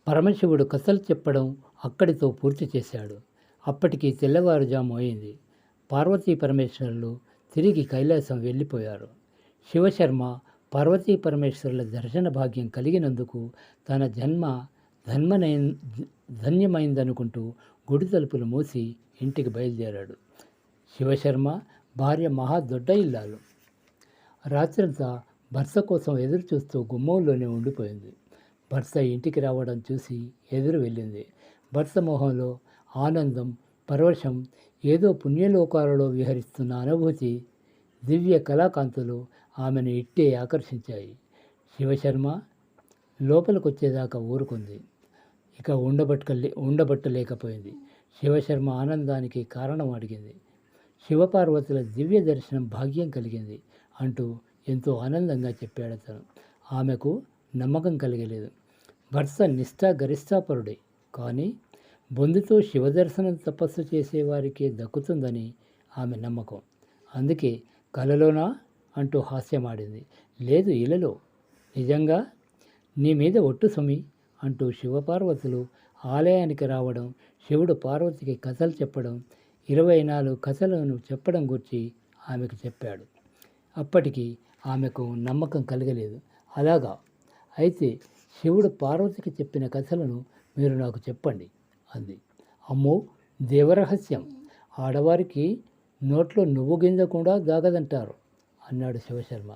పరమశివుడు కథలు చెప్పడం అక్కడితో పూర్తి చేశాడు. అప్పటికి తెల్లవారుజాము అయింది. పార్వతీ పరమేశ్వరులు తిరిగి కైలాసం వెళ్ళిపోయారు. శివశర్మ పార్వతీ పరమేశ్వరుల దర్శన భాగ్యం కలిగినందుకు తన జన్మ ధన్మనై ధన్యమైందనుకుంటూ గుడి తలుపులు మూసి ఇంటికి బయలుదేరాడు. శివశర్మ భార్య మహా దొడ్డ ఇల్లాలు. రాత్రంతా భర్త కోసం ఎదురు చూస్తూ గుమ్మంలోనే ఉండిపోయింది. భర్త ఇంటికి రావడం చూసి ఎదురు వెళ్ళింది. భర్త మొహంలో ఆనందం, పరవశం, ఏదో పుణ్యలోకాలలో విహరిస్తున్న అనుభూతి, దివ్య కళాకాంతులు ఆమెను ఇట్టే ఆకర్షించాయి. శివశర్మ లోపలికొచ్చేదాకా ఊరుకుంది. ఇక ఉండబట్టలేకపోయింది. శివశర్మ ఆనందానికి కారణం అడిగింది. శివపార్వతుల దివ్య దర్శనం భాగ్యం కలిగింది అంటూ ఎంతో ఆనందంగా చెప్పాడతను. ఆమెకు నమ్మకం కలిగలేదు. భర్త గరిష్టాపరుడే, కానీ బొందుతో శివదర్శనం తపస్సు చేసేవారికే దక్కుతుందని ఆమె నమ్మకం. అందుకే కలలోనా అంటూ హాస్యమాడింది. లేదు, ఇలలో. నిజంగా నీ మీద ఒట్టు సుమి అంటూ శివపార్వతులు ఆలయానికి రావడం, శివుడు పార్వతికి కథలు చెప్పడం, 24 కథలను చెప్పడం గురించి ఆమెకు చెప్పాడు. అప్పటికి ఆమెకు నమ్మకం కలగలేదు. అలాగా, అయితే శివుడు పార్వతికి చెప్పిన కథలను మీరు నాకు చెప్పండి అంది. అమ్మో, దేవరహస్యం, ఆడవారికి నోట్లో నువ్వు గింజ కూడా దాగదంటారు అన్నాడు శివశర్మ.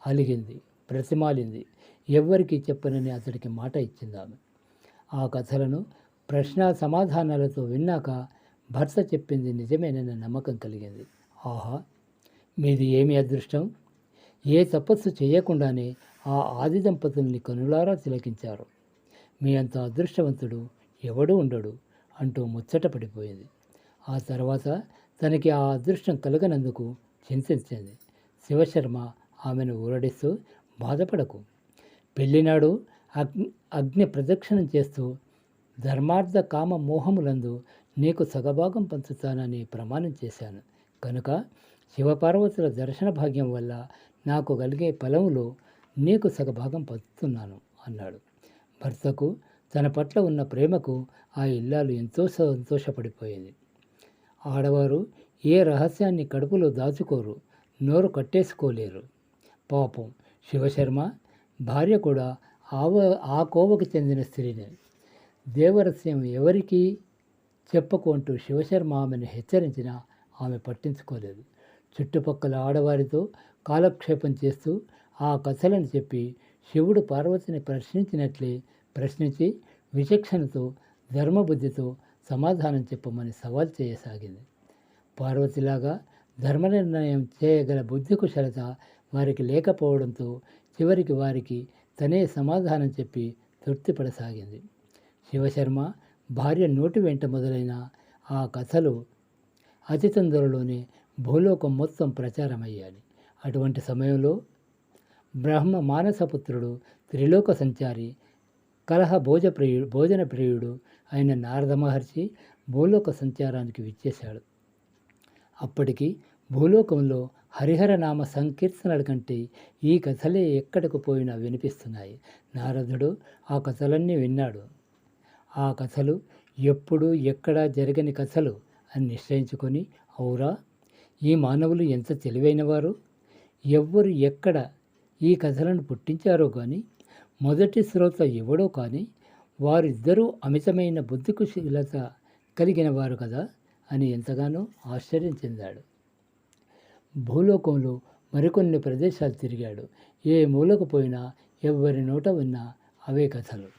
అలిగింది, బ్రతిమాలింది. ఎవ్వరికీ చెప్పనని అతడికి మాట ఇచ్చింది ఆమె. ఆ కథలను ప్రశ్న సమాధానాలతో విన్నాక భర్త చెప్పింది నిజమేనన్న నమ్మకం కలిగింది. ఆహా, మీది ఏమి అదృష్టం! ఏ తపస్సు చేయకుండానే ఆ ఆది దంపతుల్ని కనులారా తిలకించారు. మీ అంత అదృష్టవంతుడు ఎవడూ ఉండడు అంటూ ముచ్చట పడిపోయింది. ఆ తర్వాత తనకి ఆ అదృష్టం కలగనందుకు చింతించింది. శివశర్మ ఆమెను ఊరడిస్తూ, బాధపడకు, పెళ్ళినాడు అగ్ని ప్రదక్షిణం చేస్తూ ధర్మార్థ కామ మోహములందు నీకు సగభాగం పంచుతానని ప్రమాణం చేశాను కనుక శివపార్వతుల దర్శన భాగ్యం వల్ల నాకు కలిగే ఫలములో నీకు సగభాగం పంచుతున్నాను అన్నాడు. భర్తకు తన పట్ల ఉన్న ప్రేమకు ఆ ఇల్లాలు ఎంతో సంతోషపడిపోయింది. ఆడవారు ఏ రహస్యాన్ని కడుపులో దాచుకోరు, నోరు కట్టేసుకోలేరు. పాపం శివశర్మ భార్య కూడా ఆ కోవకు చెందిన స్త్రీని. దేవరహస్యం ఎవరికీ చెప్పకు అంటూ శివశర్మ ఆమెను హెచ్చరించినా ఆమె పట్టించుకోలేదు. చుట్టుపక్కల ఆడవారితో కాలక్షేపం చేస్తూ ఆ కథలను చెప్పి శివుడు పార్వతిని ప్రశ్నించినట్లే ప్రశ్నించి విచక్షణతో, ధర్మబుద్ధితో సమాధానం చెప్పమని సవాల్ చేయసాగింది. పార్వతిలాగా ధర్మనిర్ణయం చేయగల బుద్ధి కుశలత వారికి లేకపోవడంతో చివరికి వారికి తనే సమాధానం చెప్పి తృప్తిపడసాగింది. శివశర్మ భార్య నోటి వెంట మొదలైన ఆ కథలు అతి తొందరలోనే భూలోకం మొత్తం ప్రచారమయ్యాలి. అటువంటి సమయంలో బ్రహ్మ మానసపుత్రుడు, త్రిలోక సంచారి, భోజన ప్రియుడు అయిన నారద మహర్షి భూలోక సంచారానికి విచ్చేశాడు. అప్పటికి భూలోకంలో హరిహర నామ సంకీర్తనల కంటే ఈ కథలే ఎక్కడికి పోయినా వినిపిస్తున్నాయి. నారదుడు ఆ కథలన్నీ విన్నాడు. ఆ కథలు ఎప్పుడు ఎక్కడా జరగని కథలు అని నిశ్చయించుకొని, ఔరా, ఈ మానవులు ఎంత తెలివైనవారు! ఎవ్వరు ఎక్కడ ఈ కథలను పుట్టించారో కానీ మొదటి శ్రోత ఎవడో కానీ వారిద్దరూ అమితమైన బుద్ధి కుశలత కలిగిన వారు కదా అని ఎంతగానో ఆశ్చర్యం చెందాడు. భూలోకంలో మరికొన్ని ప్రదేశాలు తిరిగాడు. ఏ మూలకు పోయినా ఎవ్వరి నోట విన్నా అవే కథలు.